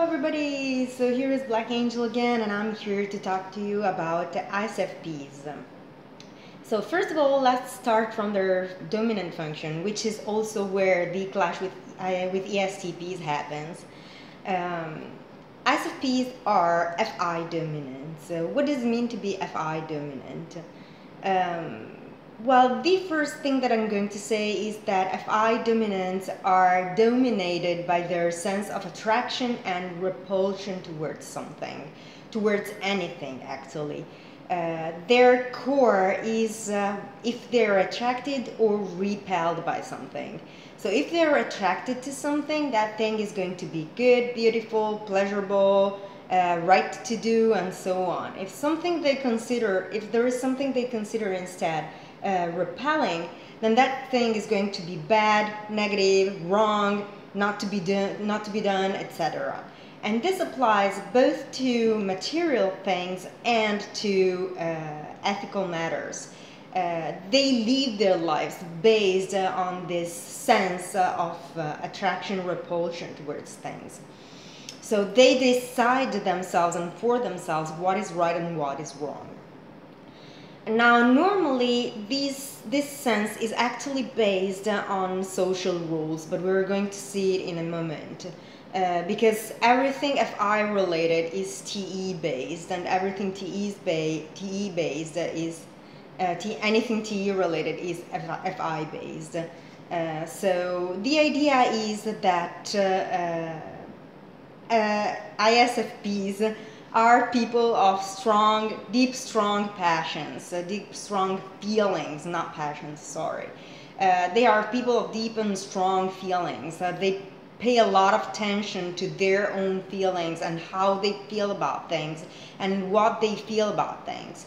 everybody, so here is Black Angel again, and I'm here to talk to you about ISFPs. So first of all, let's start from their dominant function, which is also where the clash with ESTPs happens. ISFPs are FI dominant. So what does it mean to be FI dominant? Well, the first thing that I'm going to say is that FI dominants are dominated by their sense of attraction and repulsion towards something, towards anything actually. Their core is if they're attracted or repelled by something. So if they're attracted to something, that thing is going to be good, beautiful, pleasurable, right to do, and so on. If there is something they consider instead repelling, then that thing is going to be bad, negative, wrong, not to be done, etc. And this applies both to material things and to ethical matters. They live their lives based on this sense of attraction, repulsion towards things. So they decide themselves and for themselves what is right and what is wrong. Now, normally, this sense is actually based on social rules, but we're going to see it in a moment. Because everything FI related is TE based, and everything TE based is anything TE related is FI based. So the idea is that ISFPs are people of deep, strong passions, deep, strong feelings, not passions, sorry. They are people of deep and strong feelings. They pay a lot of attention to their own feelings and how they feel about things and what they feel about things.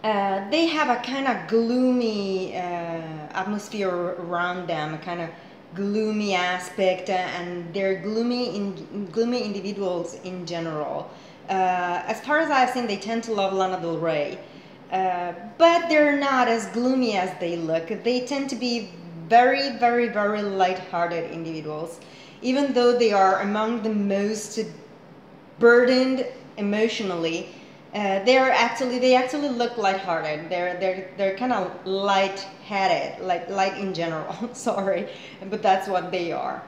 They have a kind of gloomy atmosphere around them, a kind of gloomy aspect, and they're gloomy individuals in general. As far as I've seen, they tend to love Lana Del Rey, but they're not as gloomy as they look. They tend to be very, very, very light-hearted individuals, even though they are among the most burdened emotionally. They actually look lighthearted. They're kind of light-headed, like light in general. Sorry, but that's what they are.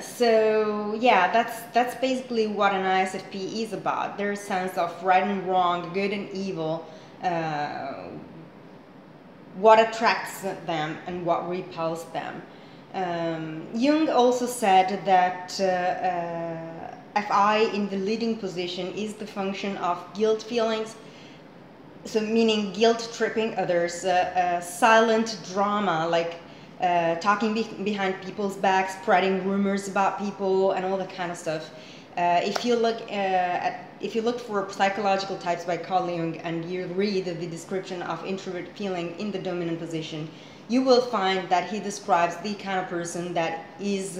So yeah, that's basically what an ISFP is about. Their sense of right and wrong, good and evil, what attracts them and what repels them. Jung also said that FI in the leading position is the function of guilt feelings, so meaning guilt tripping others, silent drama like talking behind people's backs, spreading rumors about people, and all that kind of stuff. If you look for psychological types by Carl Jung and you read the description of introvert feeling in the dominant position, you will find that he describes the kind of person that is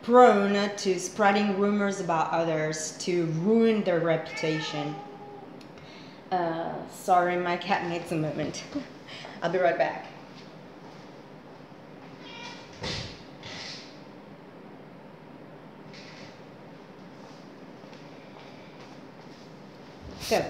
prone to spreading rumors about others to ruin their reputation. Sorry, my cat needs a moment. I'll be right back. So,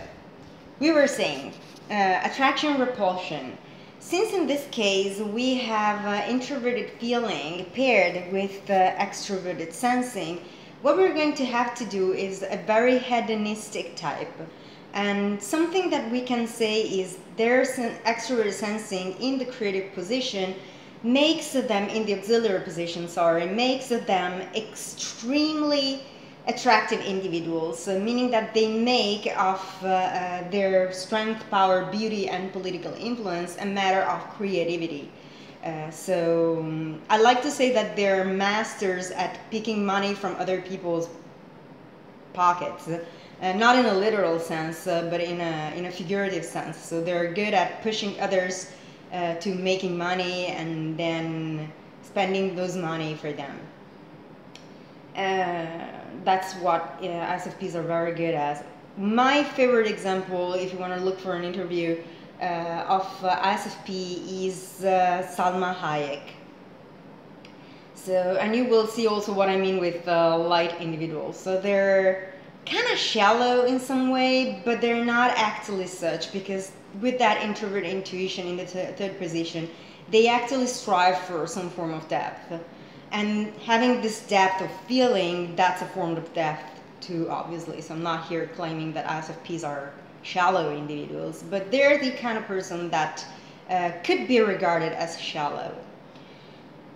we were saying attraction, repulsion. Since in this case we have introverted feeling paired with extroverted sensing, what we're going to have to do is a very hedonistic type. And something that we can say is their extroverted sensing in the creative position makes them, in the auxiliary position, makes them extremely attractive individuals, meaning that they make of their strength, power, beauty, and political influence a matter of creativity. So I like to say that they're masters at picking money from other people's pockets, not in a literal sense, but in a figurative sense. So they're good at pushing others to making money and then spending those money for them. That's what ISFPs are very good at. My favorite example, if you want to look for an interview of ISFP, is Salma Hayek. So, and you will see also what I mean with light individuals. So they're kind of shallow in some way, but they're not actually such, because with that introvert intuition in the third position, they actually strive for some form of depth. And having this depth of feeling, that's a form of depth too, obviously. So I'm not here claiming that ISFPs are shallow individuals, but they're the kind of person that could be regarded as shallow.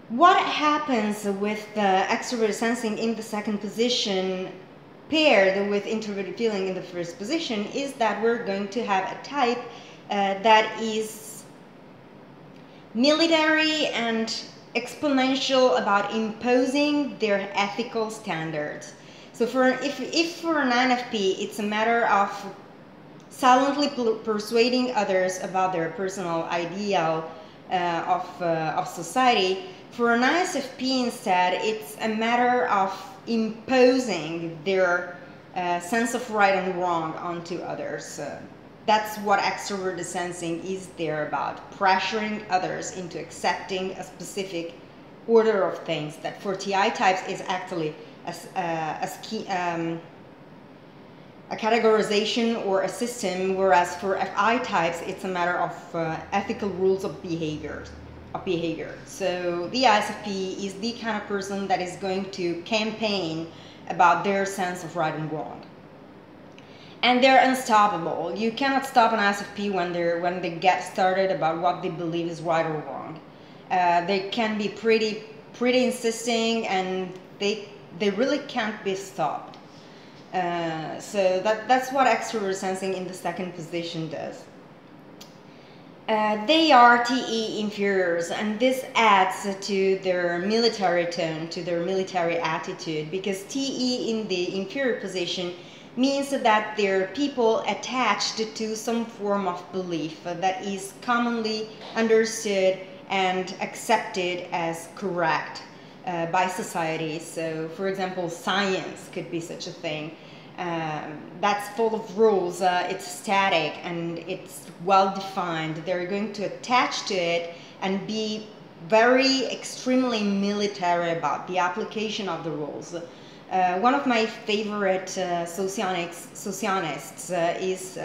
What happens with the extroverted sensing in the second position paired with introverted feeling in the first position is that we're going to have a type that is military and exponential about imposing their ethical standards. So if for an INFP it's a matter of silently persuading others about their personal ideal of society, for an ISFP instead it's a matter of imposing their sense of right and wrong onto others. That's what extroverted sensing is there about, pressuring others into accepting a specific order of things that for TI types is actually a categorization or a system, whereas for FI types it's a matter of ethical rules of behavior. So the ISFP is the kind of person that is going to campaign about their sense of right and wrong. And they're unstoppable. You cannot stop an ISFP when they get started about what they believe is right or wrong. They can be pretty insisting, and they really can't be stopped. So that's what extrovert sensing in the second position does. They are TE inferiors, and this adds to their military tone, to their military attitude, because TE in the inferior position means that they're people attached to some form of belief that is commonly understood and accepted as correct by society. So, for example, science could be such a thing. That's full of rules, it's static and it's well defined. They're going to attach to it and be very extremely military about the application of the rules. One of my favorite socionists is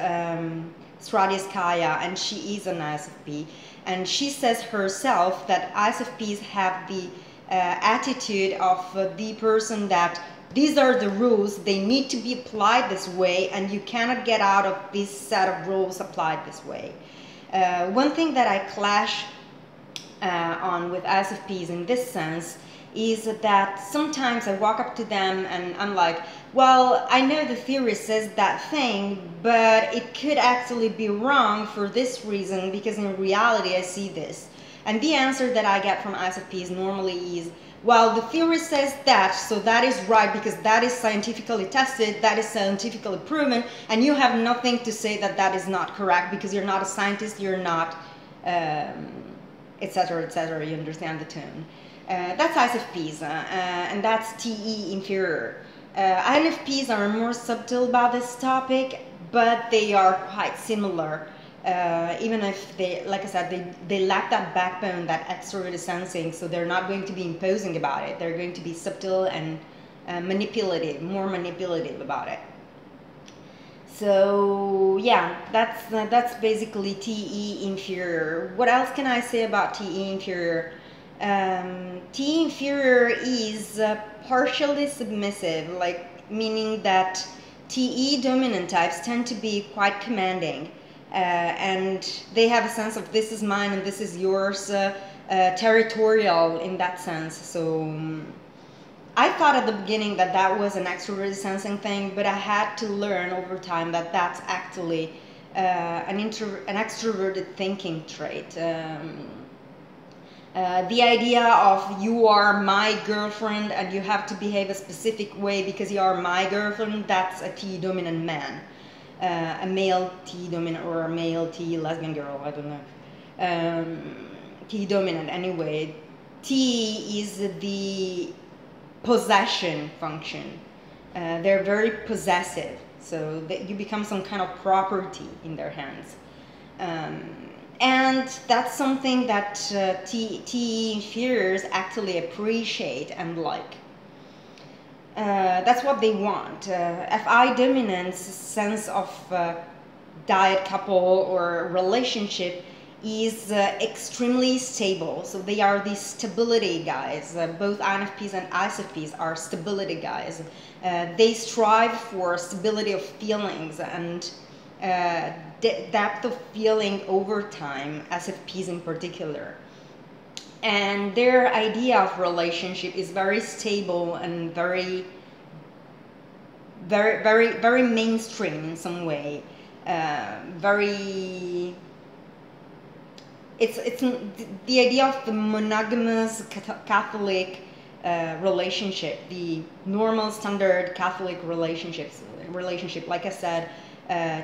Stradiskaya, and she is an ISFP, and she says herself that ISFPs have the attitude of the person that these are the rules, they need to be applied this way, and you cannot get out of this set of rules applied this way. One thing that I clash on with ISFPs in this sense is that sometimes I walk up to them and I'm like, well, I know the theory says that thing, but it could actually be wrong for this reason, because in reality I see this. And the answer that I get from ISFPs normally is, well, the theory says that, so that is right because that is scientifically tested, that is scientifically proven, and you have nothing to say that that is not correct because you're not a scientist, you're not, etc., etc., you understand the tone. That's ISFPs, and that's TE inferior. INFPs are more subtle about this topic, but they are quite similar. Even if they, like I said, they lack that backbone, that extroverted sensing, so they're not going to be imposing about it. They're going to be subtle and manipulative, more manipulative about it. So yeah, that's basically TE inferior. What else can I say about TE inferior? TE inferior is partially submissive, like meaning that TE dominant types tend to be quite commanding. And they have a sense of this is mine and this is yours, territorial in that sense. So I thought at the beginning that that was an extroverted sensing thing, but I had to learn over time that that's actually an extroverted thinking trait. The idea of you are my girlfriend and you have to behave a specific way because you are my girlfriend, that's a TE dominant man. A male TE dominant or a male TE lesbian girl, I don't know. TE dominant anyway. TE is the possession function. They're very possessive, so you become some kind of property in their hands. And that's something that TE inferiors actually appreciate and like. That's what they want. FI dominance sense of dyad couple or relationship is extremely stable. So they are the stability guys. Both INFPs and ISFPs are stability guys. They strive for stability of feelings and depth of feeling over time, ISFPs in particular. And their idea of relationship is very stable and very mainstream in some way. It's the idea of the monogamous Catholic relationship, the normal standard Catholic relationship. Like I said,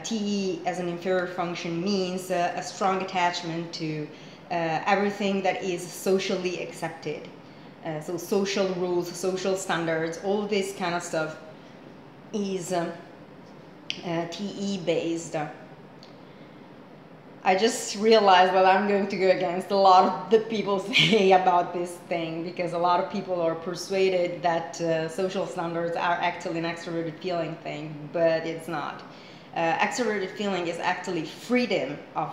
TE as an inferior function means a strong attachment to everything that is socially accepted. So social rules, social standards, all this kind of stuff is TE based. I just realized that I'm going to go against a lot of the people say about this thing, because a lot of people are persuaded that social standards are actually an extroverted feeling thing, but it's not. Extroverted feeling is actually freedom of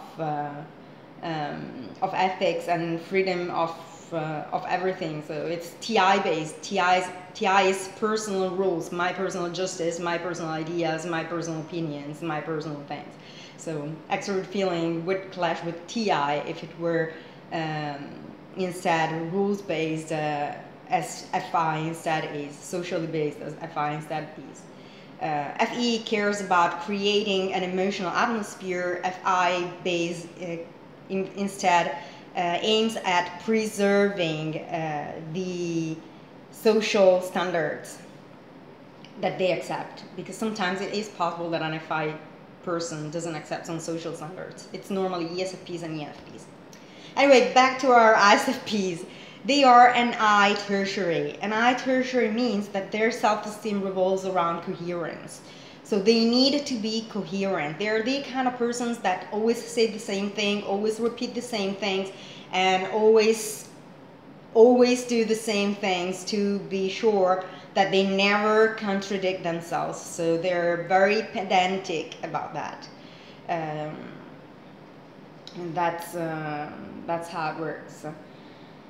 ethics and freedom of everything. So it's TI based. TI is personal rules, my personal justice, my personal ideas, my personal opinions, my personal things. So extrovert feeling would clash with TI if it were instead rules based, as FI instead is socially based, as FI instead is. FE cares about creating an emotional atmosphere. FI based instead aims at preserving the social standards that they accept, because sometimes it is possible that an FI person doesn't accept some social standards. It's normally ISFPs and ENFPs. Anyway, back to our ISFPs. They are an I tertiary. An I tertiary means that their self-esteem revolves around coherence. So they need to be coherent. They're the kind of persons that always say the same thing, always repeat the same things, and always do the same things to be sure that they never contradict themselves. So they're very pedantic about that. And that's how it works.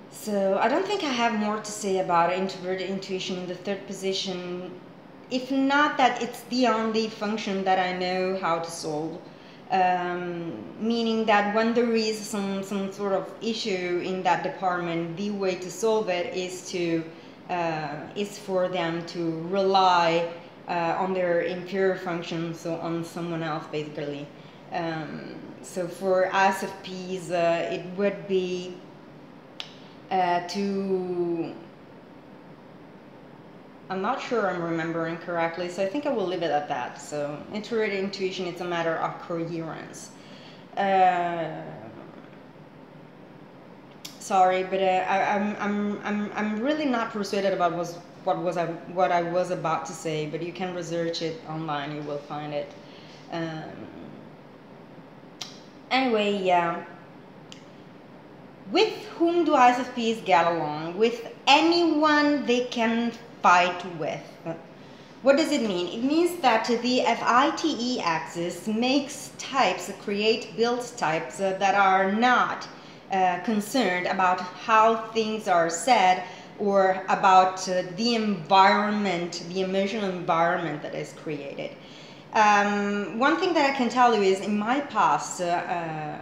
So I don't think I have more to say about introverted intuition in the third position. If not that it's the only function that I know how to solve. Meaning that when there is some sort of issue in that department, the way to solve it is for them to rely on their inferior function, so on someone else basically. So for ISFPs, it would be I'm not sure I'm remembering correctly, so I think I will leave it at that. So introverted intuition, it's a matter of coherence. Sorry, but I'm really not persuaded about what I was about to say, but you can research it online, you will find it. Anyway, yeah. With whom do ISFPs get along? With anyone they can fight with. What does it mean? It means that the FITE axis makes types, builds types that are not concerned about how things are said or about the environment, the emotional environment that is created. One thing that I can tell you is in my past, I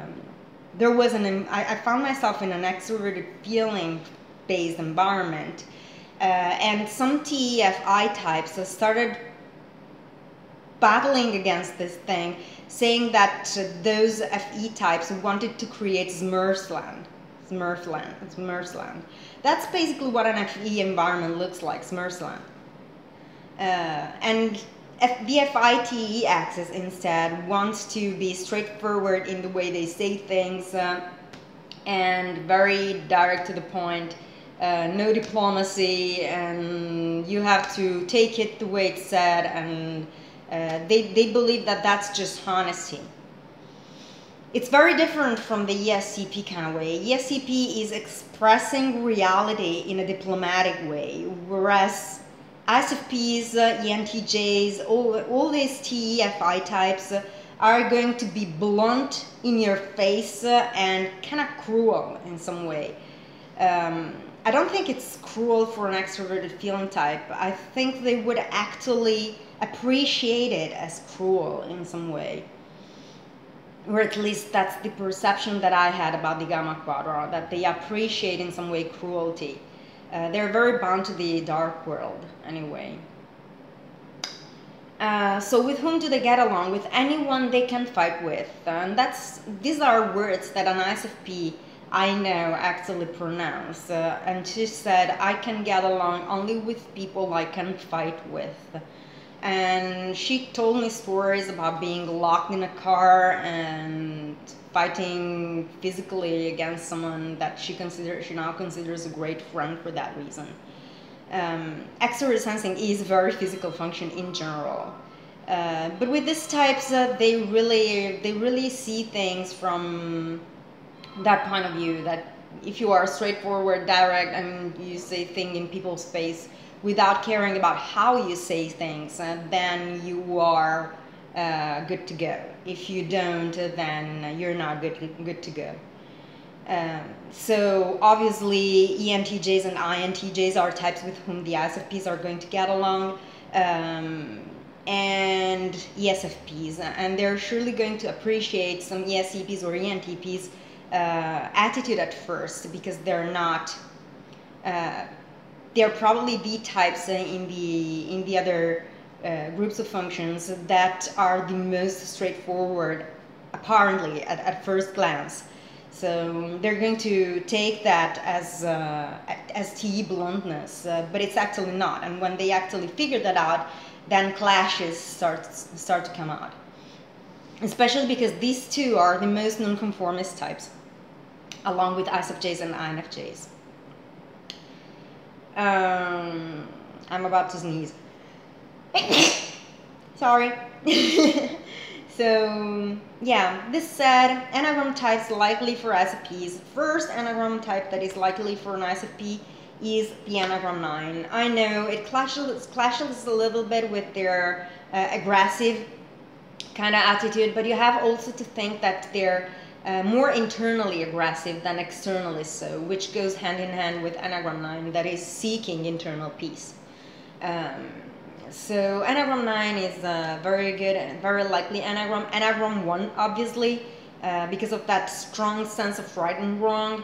found myself in an extroverted feeling based environment, and some TEFI types started battling against this thing, saying that those FE types wanted to create Smurfland. That's basically what an FE environment looks like, Smurfland. And the FITE axis instead wants to be straightforward in the way they say things and very direct to the point, no diplomacy, and you have to take it the way it's said, and they believe that that's just honesty. It's very different from the ESCP kind of way. ESCP is expressing reality in a diplomatic way, whereas ISFPs, ENTJs, all these TEFI types are going to be blunt in your face and kind of cruel in some way. I don't think it's cruel for an extroverted feeling type. I think they would actually appreciate it as cruel in some way. Or at least that's the perception that I had about the Gamma Quadra, that they appreciate in some way cruelty. They're very bound to the dark world anyway. So with whom do they get along? With anyone they can fight with. And these are words that an ISFP I know actually pronounce. And she said, I can get along only with people I can fight with. And she told me stories about being locked in a car and fighting physically against someone that she now considers a great friend for that reason. Extrovert sensing is a very physical function in general. But with these types, they really see things from that point of view, that if you are straightforward, direct, and you say things in people's face without caring about how you say things, then you are good to go. If you don't, then you're not good to go. So obviously ENTJs and INTJs are types with whom the ISFPs are going to get along, and ESFPs, and they're surely going to appreciate some ESCPs or ENTPs attitude at first, because they're not they're probably the types in the other groups of functions that are the most straightforward, apparently at first glance. So they're going to take that as TE bluntness, but it's actually not. And when they actually figure that out, then clashes start to come out. Especially because these two are the most nonconformist types, along with ISFJs and INFJs. I'm about to sneeze. Sorry. So yeah, this said, Enneagram types likely for ISFPs. First Enneagram type that is likely for an ISFP is the Enneagram 9. I know it clashes a little bit with their aggressive kind of attitude, but you have also to think that they're more internally aggressive than externally so, which goes hand in hand with Enneagram 9, that is seeking internal peace. So Enneagram 9 is very good and very likely Enneagram. Enneagram 1, obviously, because of that strong sense of right and wrong.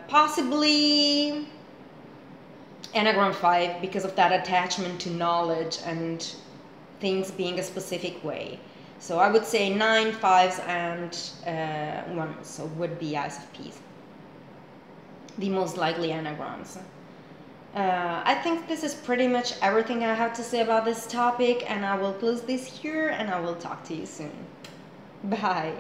Possibly Enneagram 5, because of that attachment to knowledge and things being a specific way. So I would say 9, 5s, and 1s would be ISFPs, the most likely Enneagrams. I think this is pretty much everything I have to say about this topic, and I will close this here, and I will talk to you soon. Bye.